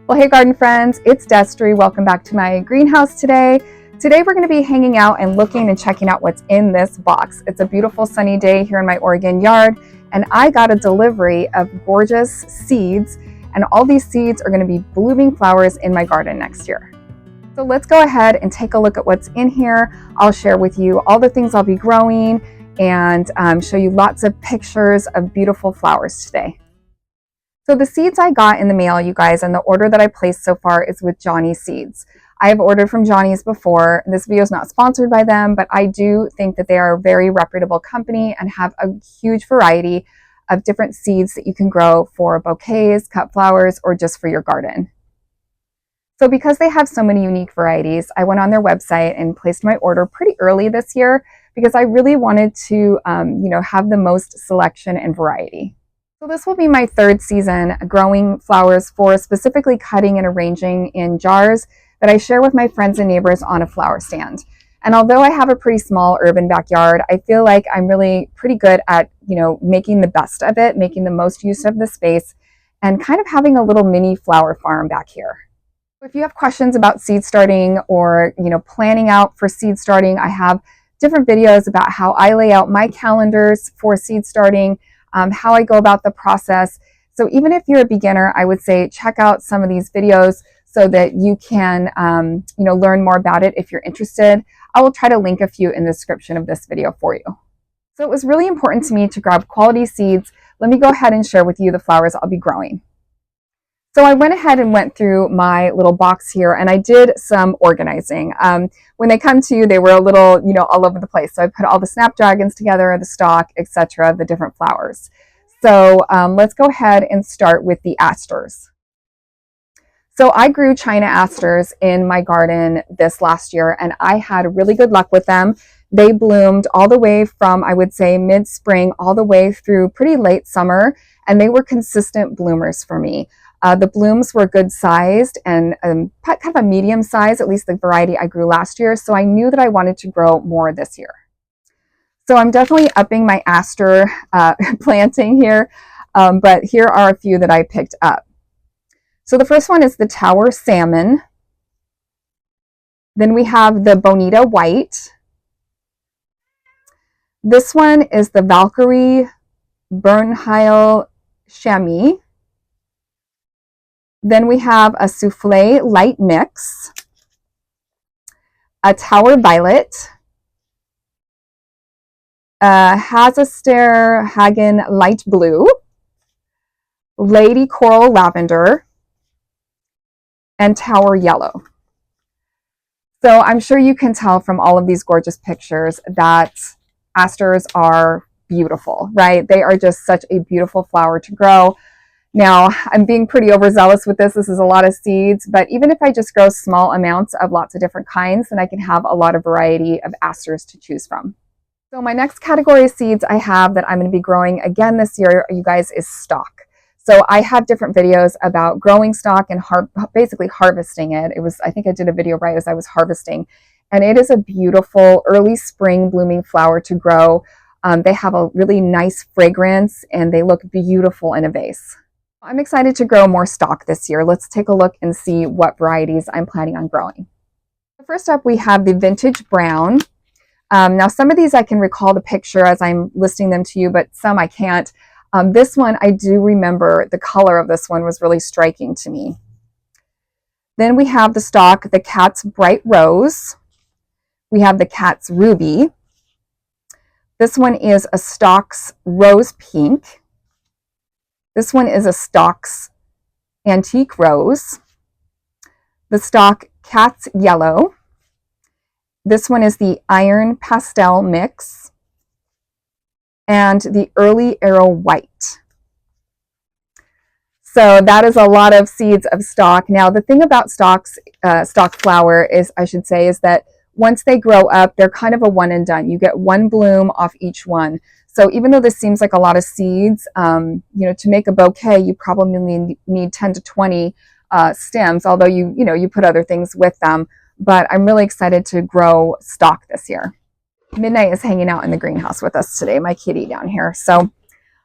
Well, hey garden friends, it's Destry. Welcome back to my greenhouse today. Today we're going to be hanging out and looking and checking out what's in this box. It's a beautiful sunny day here in my Oregon yard, and I got a delivery of gorgeous seeds, and all these seeds are going to be blooming flowers in my garden next year. So let's go ahead and take a look at what's in here. I'll share with you all the things I'll be growing and show you lots of pictures of beautiful flowers today. So the seeds I got in the mail, you guys, and the order that I placed so far is with Johnny Seeds. I have ordered from Johnny's before. This video is not sponsored by them, but I do think that they are a very reputable company and have a huge variety of different seeds that you can grow for bouquets, cut flowers, or just for your garden. So because they have so many unique varieties, I went on their website and placed my order pretty early this year because I really wanted to have the most selection and variety. So this will be my third season growing flowers for specifically cutting and arranging in jars that I share with my friends and neighbors on a flower stand. And although I have a pretty small urban backyard, I feel like I'm really pretty good at, making the best of it, making the most use of the space, and kind of having a little mini flower farm back here. If you have questions about seed starting or, planning out for seed starting, I have different videos about how I lay out my calendars for seed starting, how I go about the process. So even if you're a beginner, I would say check out some of these videos so that you can, learn more about it if you're interested. I will try to link a few in the description of this video for you. So it was really important to me to grab quality seeds. Let me go ahead and share with you the flowers I'll be growing. So I went ahead and went through my little box here and I did some organizing. When they come to you, they were a little, all over the place. So I put all the Snapdragons together, the stock, etc., the different flowers. So let's go ahead and start with the Asters. So I grew China Asters in my garden this last year and I had really good luck with them. They bloomed all the way from, I would say, mid-spring all the way through pretty late summer, and they were consistent bloomers for me. The blooms were good sized and kind of a medium size, at least the variety I grew last year. So I knew that I wanted to grow more this year. So I'm definitely upping my Aster planting here, but here are a few that I picked up. So the first one is the Tower Salmon. Then we have the Bonita White. This one is the Valkyrie Bernheil Chamois. Then we have a Souffle Light Mix, a Tower Violet, a Aster Hagen Light Blue, Lady Coral Lavender, and Tower Yellow. So I'm sure you can tell from all of these gorgeous pictures that Asters are beautiful, right? They are just such a beautiful flower to grow. Now, I'm being pretty overzealous with this. This is a lot of seeds, but even if I just grow small amounts of lots of different kinds, then I can have a lot of variety of Asters to choose from. So my next category of seeds I have that I'm going to be growing again this year, you guys, is stock. So I have different videos about growing stock and basically harvesting it. I think I did a video right as I was harvesting, and it is a beautiful early spring blooming flower to grow. They have a really nice fragrance and they look beautiful in a vase. I'm excited to grow more stock this year. Let's take a look and see what varieties I'm planning on growing. First up, we have the Vintage Brown. Now, some of these I can recall the picture as I'm listing them to you, but some I can't. This one, I do remember the color of this one was really striking to me. Then we have the stock, the Cat's Bright Rose. We have the Cat's Ruby. This one is a stock's Rose Pink. This one is a stock's Antique Rose. The stock Cat's Yellow. This one is the Iron Pastel Mix. And the Early Arrow White. So that is a lot of seeds of stock. Now, the thing about stock flower is, I should say, is that once they grow up, they're kind of a one and done. You get one bloom off each one. So even though this seems like a lot of seeds, to make a bouquet, you probably need 10 to 20 stems, although you put other things with them. But I'm really excited to grow stock this year. Midnight is hanging out in the greenhouse with us today, my kitty down here. So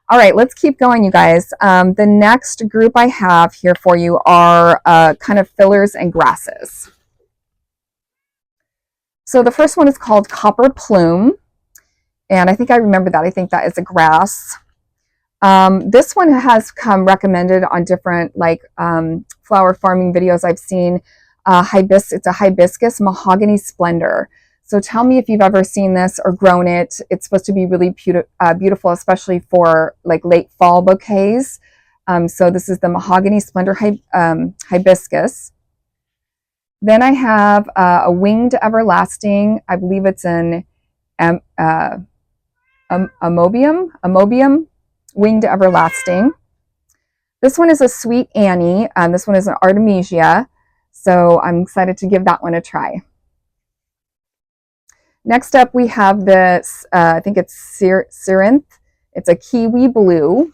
All right, let's keep going, you guys. The next group I have here for you are kind of fillers and grasses. So the first one is called Copper Plume, and I think I remember that. I think that is a grass. This one has come recommended on different flower farming videos I've seen. It's a hibiscus mahogany splendor. So tell me if you've ever seen this or grown it. It's supposed to be really beautiful, especially for like late fall bouquets. So this is the mahogany splendor hibiscus. Then I have a winged everlasting. I believe it's an amobium, winged everlasting. This one is a sweet Annie. This one is an artemisia. So I'm excited to give that one a try. Next up, we have this, I think it's Cyrinth. It's a kiwi blue.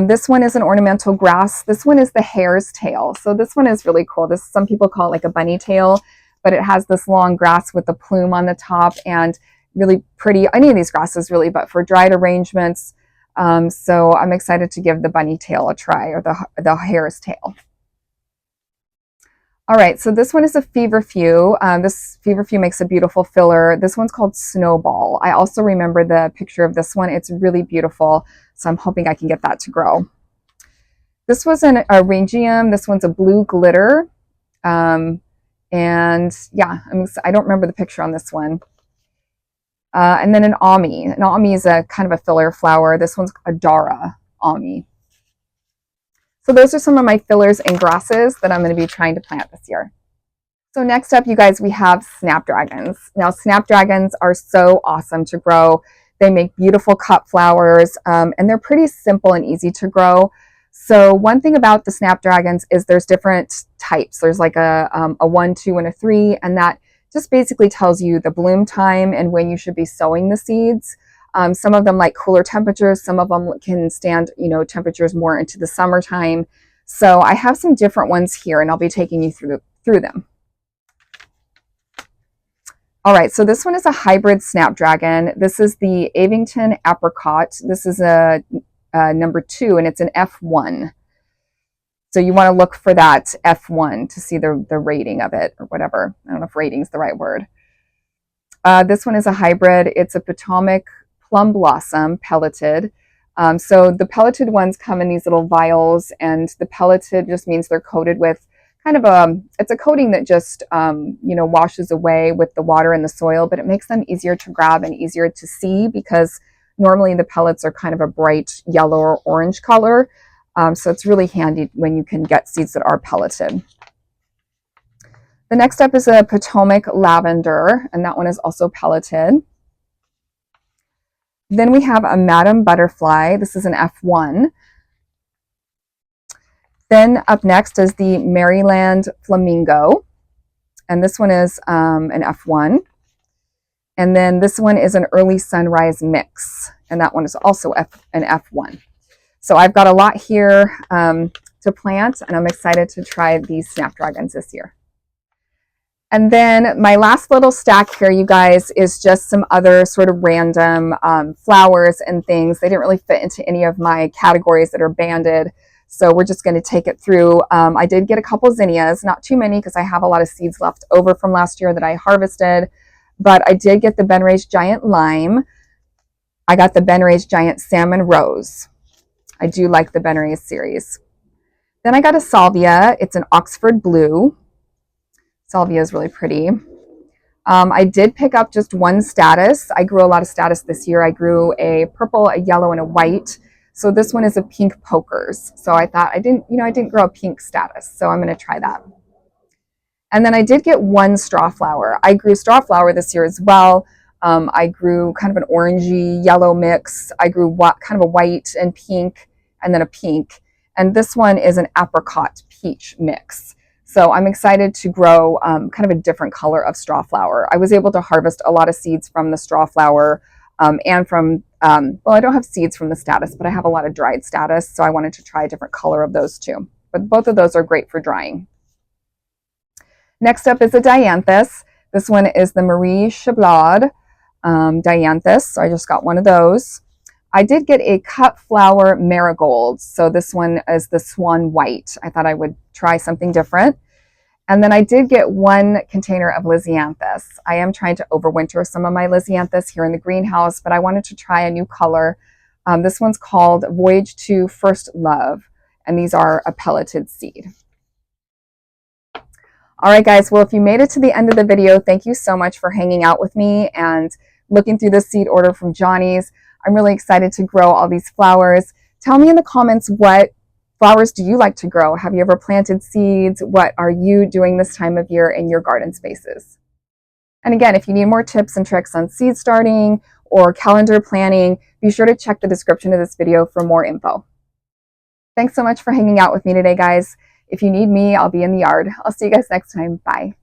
This one is an ornamental grass. This one is the hare's tail. So this one is really cool. Some people call it like a bunny tail, but it has this long grass with the plume on the top and really pretty. Any of these grasses really, but for dried arrangements. So I'm excited to give the bunny tail a try, or the hare's tail. All right, so this one is a feverfew. This feverfew makes a beautiful filler. This one's called Snowball. I also remember the picture of this one. It's really beautiful, so I'm hoping I can get that to grow. This was a rangium. This one's a blue glitter. And yeah, I don't remember the picture on this one. And then an Ami. An Ami is a kind of a filler flower. This one's a Dara Ami. So those are some of my fillers and grasses that I'm going to be trying to plant this year. So next up, you guys, we have snapdragons. Now, snapdragons are so awesome to grow. They make beautiful cut flowers, and they're pretty simple and easy to grow. So one thing about the snapdragons is there's different types. There's like a 1, 2, and a 3, and that just basically tells you the bloom time and when you should be sowing the seeds. Some of them like cooler temperatures. Some of them can stand, temperatures more into the summertime. So I have some different ones here, and I'll be taking you through them. All right, so this one is a hybrid snapdragon. This is the Avington apricot. This is a number 2, and it's an F1. So you want to look for that F1 to see the rating of it, or whatever. I don't know if rating is the right word. This one is a hybrid. It's a Potomac plum blossom pelleted. So the pelleted ones come in these little vials, and the pelleted just means they're coated with kind of it's a coating that just, washes away with the water and the soil, but it makes them easier to grab and easier to see, because normally the pellets are kind of a bright yellow or orange color. So it's really handy when you can get seeds that are pelleted. The next up is a Potomac lavender, and that one is also pelleted. Then we have a Madam Butterfly. This is an F1. Then up next is the Maryland Flamingo, and this one is an F1. And then this one is an Early Sunrise Mix, and that one is also an F1. So I've got a lot here to plant, and I'm excited to try these snapdragons this year. And then my last little stack here, you guys, is just some other sort of random flowers and things. They didn't really fit into any of my categories that are banded, so we're just going to take it through. I did get a couple zinnias, not too many because I have a lot of seeds left over from last year that I harvested, but I did get the Ben Ray's Giant Lime. I got the Ben Ray's Giant Salmon Rose. I do like the Ben Ray's series. Then I got a salvia. It's an Oxford Blue. Salvia is really pretty. I did pick up just one status. I grew a lot of status this year. I grew a purple, a yellow, and a white. So this one is a pink pokers. So I thought I didn't grow a pink status. So I'm going to try that. And then I did get one straw flower. I grew straw flower this year as well. I grew kind of an orangey yellow mix. I grew kind of a white and pink, and then a pink. And this one is an apricot peach mix. So I'm excited to grow kind of a different color of straw flower. I was able to harvest a lot of seeds from the straw flower and from, well, I don't have seeds from the status, but I have a lot of dried status. So I wanted to try a different color of those too. But both of those are great for drying. Next up is a dianthus. This one is the Marie Chablade dianthus. So I just got one of those. I did get a cut flower marigold. So this one is the swan white. I thought I would try something different. And then I did get one container of Lisianthus. I am trying to overwinter some of my Lisianthus here in the greenhouse, but I wanted to try a new color. This one's called Voyage to First Love, and these are a pelleted seed. All right, guys, well, if you made it to the end of the video, thank you so much for hanging out with me and looking through the seed order from Johnny's. I'm really excited to grow all these flowers. Tell me in the comments, what flowers do you like to grow? Have you ever planted seeds? What are you doing this time of year in your garden spaces? And again, if you need more tips and tricks on seed starting or calendar planning, be sure to check the description of this video for more info. Thanks so much for hanging out with me today, guys. If you need me, I'll be in the yard. I'll see you guys next time. Bye.